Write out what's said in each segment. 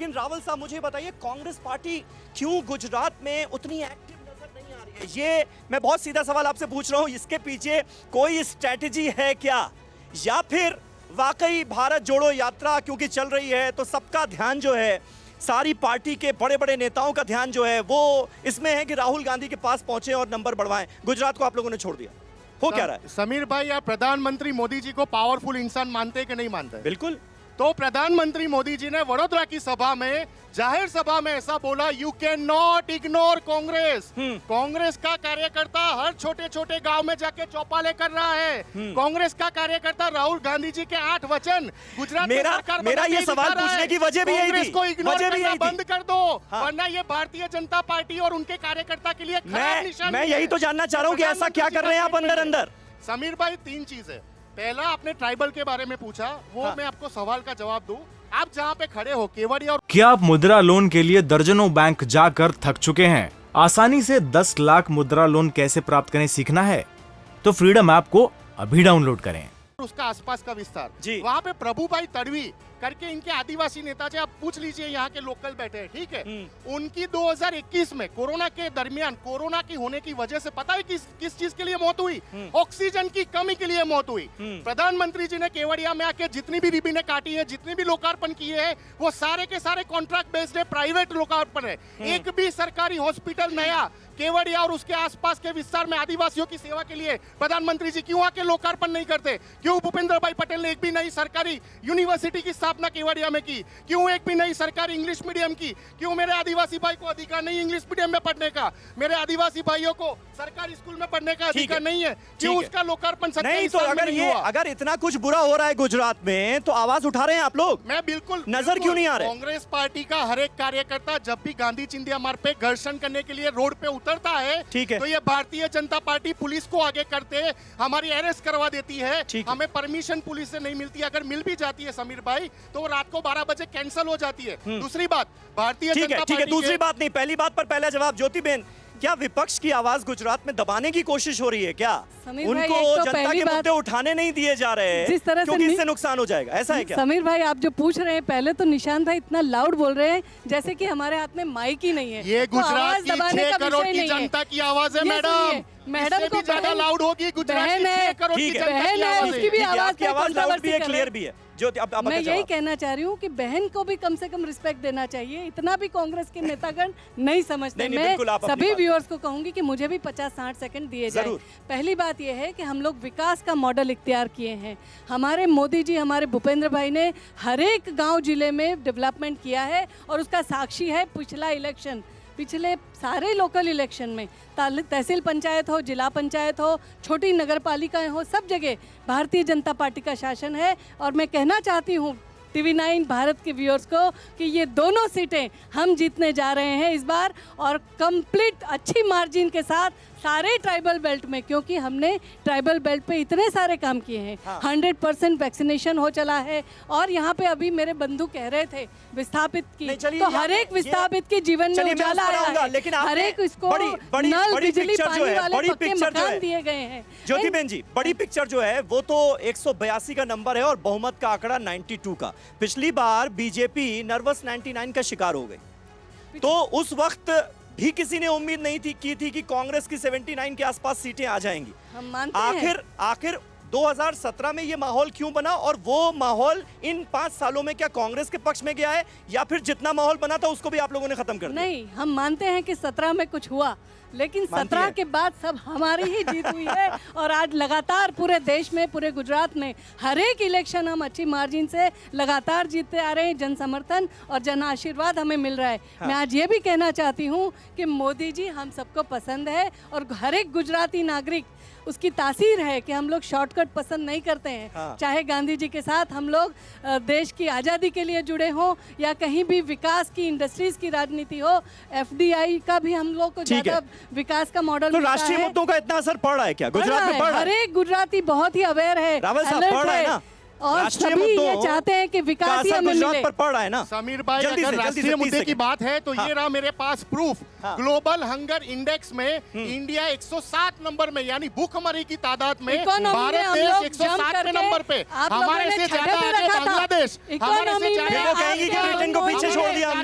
लेकिन रावल साहब मुझे बताइए, कांग्रेस पार्टी क्यों गुजरात में उतनी एक्टिव नजर नहीं आ रही है? ये मैं बहुत सीधा सवाल आपसे पूछ रहा हूं, इसके पीछे कोई स्ट्रैटेजी है क्या, या फिर वाकई भारत जोड़ो यात्रा क्योंकि चल रही है तो सबका ध्यान जो है, सारी पार्टी के बड़े बड़े नेताओं का ध्यान जो है वो इसमें है कि राहुल गांधी के पास पहुंचे और नंबर बढ़वाएं? गुजरात को आप लोगों ने छोड़ दिया, हो क्या रहा है? समीर भाई, आप प्रधानमंत्री मोदी जी को पावरफुल इंसान मानते हैं कि नहीं मानते? बिल्कुल। तो प्रधानमंत्री मोदी जी ने वडोदरा की सभा में, जाहिर सभा में ऐसा बोला, you can not ignore Congress. Congress का कार्यकर्ता हर छोटे छोटे गांव में जाके चौपाले कर रहा है। कांग्रेस का कार्यकर्ता राहुल गांधी जी के 8 वचन गुजरात में सरकार मेरा ये सवाल पूछने की वजह भी यही थी, को इग्नोर करना बंद कर दो, हाँ। वरना ये भारतीय जनता पार्टी और उनके कार्यकर्ता के लिए खराब निशानी मैं यही तो जानना चाह रहा हूँ कि ऐसा क्या कर रहे हैं आप अंदर अंदर? समीर भाई, 3 चीजें। पहला, आपने ट्राइबल के बारे में पूछा, वो हाँ। मैं आपको सवाल का जवाब दूं। आप जहां पे खड़े हो, केवड़िया और क्या आप मुद्रा लोन के लिए दर्जनों बैंक जाकर थक चुके हैं? आसानी से 10 लाख मुद्रा लोन कैसे प्राप्त करें सीखना है तो फ्रीडम ऐप को अभी डाउनलोड करें। उसका आसपास का विस्तार जी। वहाँ पे प्रभुभाई तड़वी करके इनके आदिवासी नेता जो, आप पूछ लीजिए, यहाँ के लोकल बैठे हैं, ठीक है। उनकी 2021 में कोरोना के दरमियान, कोरोना की होने की वजह से पता है किस चीज के लिए मौत हुई? ऑक्सीजन की कमी के लिए मौत हुई। प्रधानमंत्री जी ने केवड़िया में आके जितनी भी रिबीनें काटी है, जितनी भी लोकार्पण किए हैं, वो सारे के सारे कॉन्ट्रैक्ट बेस्ड है, प्राइवेट लोकार्पण है। एक भी सरकारी हॉस्पिटल नया केवड़िया और उसके आसपास के विस्तार में आदिवासियों की सेवा के लिए प्रधानमंत्री जी क्यों आके लोकार्पण नहीं करते? क्यों भूपेंद्र भाई पटेल ने एक भी नई सरकारी यूनिवर्सिटी की स्थापना केवड़िया में की? क्यों एक भी नई सरकारी इंग्लिश मीडियम की? क्यों मेरे आदिवासी भाई को अधिकार नहीं इंग्लिश मीडियम में पढ़ने का? मेरे आदिवासी भाइयों को सरकारी स्कूल में पढ़ने का अधिकार नहीं है? क्यों उसका लोकार्पण नहीं? तो अगर इतना कुछ बुरा हो रहा है गुजरात में तो आवाज उठा रहे हैं आप लोग? मैं बिल्कुल नजर क्यों नहीं आ रहे? कांग्रेस पार्टी का हर एक कार्यकर्ता जब भी गांधी चिंधिया मार्ग पे घर्षण करने के लिए रोड पे उतरता है, ठीक है, तो ये भारतीय जनता पार्टी पुलिस को आगे करते हमारी अरेस्ट करवा देती है। हमें परमिशन पुलिस से नहीं मिलती, अगर मिल भी जाती है समीर भाई तो रात को 12 बजे कैंसिल हो जाती है। दूसरी बात, भारतीय जनता पार्टी, ठीक है, दूसरी बात नहीं, पहली बात पर पहला जवाब। ज्योति बेन, क्या विपक्ष की आवाज गुजरात में दबाने की कोशिश हो रही है क्या? उनको तो जनता के मुद्दे उठाने नहीं दिए जा रहे हैं जिस तरह क्योंकि इससे नुकसान हो जाएगा, ऐसा है क्या? समीर भाई, आप जो पूछ रहे हैं, पहले तो निशांत भाई इतना लाउड बोल रहे हैं जैसे कि हमारे हाथ में माइक ही नहीं है। ये गुजरात की 6 करोड़ की जनता की आवाज है मैडम को ज्यादा लाउड होगी। गुजरात की 6 करोड़ की जनता की उसकी भी आवाज लाउड भी है, क्लियर भी है। मैं यही कहना चाह रही हूँ कि बहन को भी कम से कम रिस्पेक्ट देना चाहिए, इतना भी कांग्रेस के नेतागण नहीं समझते। मैं सभी व्यूअर्स को कहूंगी कि मुझे भी 50-60 सेकंड दिए जाए। पहली बात यह है कि हम लोग विकास का मॉडल इख्तियार किए हैं। हमारे मोदी जी, हमारे भूपेंद्र भाई ने हर एक गाँव जिले में डेवलपमेंट किया है और उसका साक्षी है पिछला इलेक्शन। पिछले सारे लोकल इलेक्शन में तहसील पंचायत हो, जिला पंचायत हो, छोटी नगर पालिकाएं हो, सब जगह भारतीय जनता पार्टी का शासन है। और मैं कहना चाहती हूँ TV9 भारत के व्यूअर्स को कि ये दोनों सीटें हम जीतने जा रहे हैं इस बार, और कंप्लीट अच्छी मार्जिन के साथ सारे ट्राइबल बेल्ट में, क्योंकि हमने ट्राइबल बेल्ट पे इतने सारे काम किए हैं। 100% वैक्सीनेशन हो चला है। और यहाँ पे अभी मेरे बंधु कह रहे थे विस्थापित की, तो हर एक विस्थापित के जीवन में उजाला आया है, लेकिन हर एक इसको नल, बिजली, पानी वाले पक्के मकान दिए गए हैं। ज्योति बेन जी, बड़ी पिक्चर जो है वो तो 182 का नंबर है और बहुमत का आंकड़ा 92 का। पिछली बार बीजेपी नर्वस 99 का शिकार हो गई, तो उस वक्त भी किसी ने उम्मीद नहीं की थी कि कांग्रेस की 79 के आसपास सीटें आ जाएंगी। हम मानते हैं। आखिर 2017 में ये माहौल क्यों बना, और वो माहौल इन 5 सालों में क्या कांग्रेस के पक्ष में गया है, या फिर जितना माहौल बना था उसको भी आप लोगों ने खत्म कर दिया? नहीं, हम मानते हैं कि 17 में कुछ हुआ, लेकिन 17 के बाद सब हमारी ही जीत हुई है। और आज लगातार पूरे देश में, पूरे गुजरात में हर एक इलेक्शन हम अच्छी मार्जिन से लगातार जीतते आ रहे हैं। जन समर्थन और जन आशीर्वाद हमें मिल रहा है। मैं आज ये भी कहना चाहती हूँ कि मोदी जी हम सबको पसंद है, और हर एक गुजराती नागरिक उसकी तासीर है कि हम लोग शॉर्टकट पसंद नहीं करते हैं। चाहे गांधी जी के साथ हम लोग देश की आज़ादी के लिए जुड़े हों, या कहीं भी विकास की, इंडस्ट्रीज की राजनीति हो, FDI का भी हम लोग को ज्यादा विकास का मॉडल। तो राष्ट्रीय मुद्दों का इतना असर पड़ रहा है क्या गुजरात में? हर एक गुजराती बहुत ही अवेयर है, रावल साहब, पड़ रहा है ना? और सभी ये चाहते हैं कि विकास ही हमें मिले। पर पड़ रहा है ना समीर भाई, अगर राष्ट्रीय मुद्दे की बात है तो ये रहा मेरे पास प्रूफ। ग्लोबल हंगर इंडेक्स में इंडिया 107 नंबर में, यानी भूखमरी की तादाद में भारत देश 107 नंबर पे, हमारे से ज्यादा है बांग्लादेश, हमारे से ज्यादा ब्रिटेन को पीछे छोड़ दिया हमने।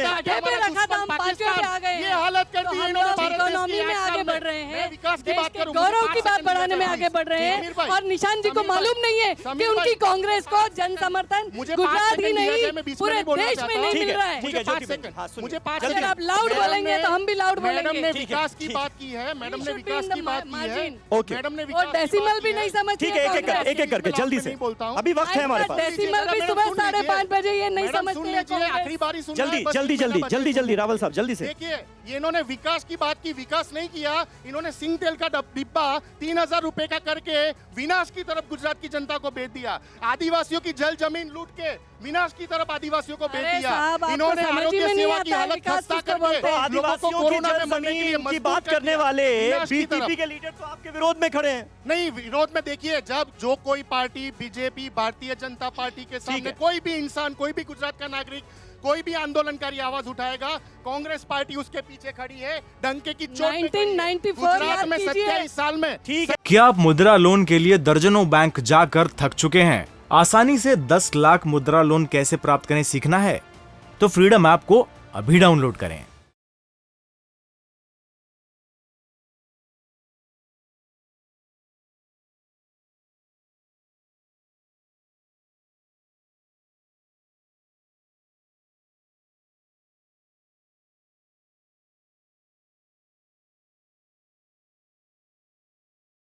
हम इन्होंने लोग भारत देश की इकोनॉमी में 8 आगे साल बढ़ रहे मैं हैं, विकास की देश बात के करूं, गौरव मुझे की 5 बात सेकंड बढ़ाने में देना आगे बढ़ रहे समीर भाई, हैं, और निशान जी को समीर भाई, मालूम नहीं है कि समीर उनकी भाई, कांग्रेस को जन समर्थन मुझे 5 गुजरात ही सेकंड दिया जाए, मैं नहीं बीच में पूरे नहीं बोलना देश में चाहता। नहीं ठीक मिल है, रहा है। ठीक है, मुझे 5 ज्योति बहन, सेकंड हाँ, सुनिए। मुझे 5 जल्दी। अगर आप लाउड मैडम बोलेंगे ने- तो हम भी लाउड मैडम बोलेंगे। ने ठीक है, विकास की ठीक बात की है, मैडम ने should be Vikas in the की बात की है, margin. ओके। मैडम ने और विकास की डेसिमल बात भी की नहीं है। समझती ठीक है, एक एक करके जल्दी मैं से, नहीं बोलता हूं। अभी वक्त है हमारे पास। डेसिमल भी मैडम, सुबह सुन 5:30 लीजिए। बजे ये नहीं मैडम, समझते सुन हैं लीजिए, कांग्रेस। आखिरी बारी सुनना जल्दी है, बस जल्दी मेरा जल्दी बच्चे जल्दी सुनो। जल्दी रावल साहब जल्दी से। देखिए, ये इन्होंने विकास की बात की, विकास नहीं किया, इन्होंने सिंह तेल का डिब्बा 3000 रुपए का करके विनाश की तरफ गुजरात की जनता को बेच दिया। आदिवासियों की जल जमीन लूट के विनाश की तरफ आदिवासियों को बेच अरे दिया। साहब, आपको इन्होंने समझ ही आरोग्य में नहीं सेवा आता की है, हालत विकास खस्ता किसको करके बोलते हैं? तो लोगों को आदिवासियों की कोरोना जल में मरने के लिए जमीन की मजबूर बात कर करने दिया। वाले विनाश की तरफ। बीटीपी के लीडर तो आपके विरोध में खड़े हैं। नहीं, विरोध में देखिए, जब जो कोई party, BJP, Bharatiya Janata party के सामने है। कोई भी इंसान, कोई भी गुजरात का नागरिक, कोई भी आंदोलनकारी आवाज उठाएगा, कांग्रेस पार्टी उसके पीछे खड़ी है, डंके की चोट पे खड़ी है। 1994 गुजरात याद में कीजिए। 27 साल में ठीक है। क्या आप मुद्रा लोन के लिए दर्जनों बैंक जाकर थक चुके हैं? आसानी से 10 लाख मुद्रा लोन कैसे प्राप्त करें सीखना है? तो फ्रीडम ऐप को अभी डाउनलोड करें।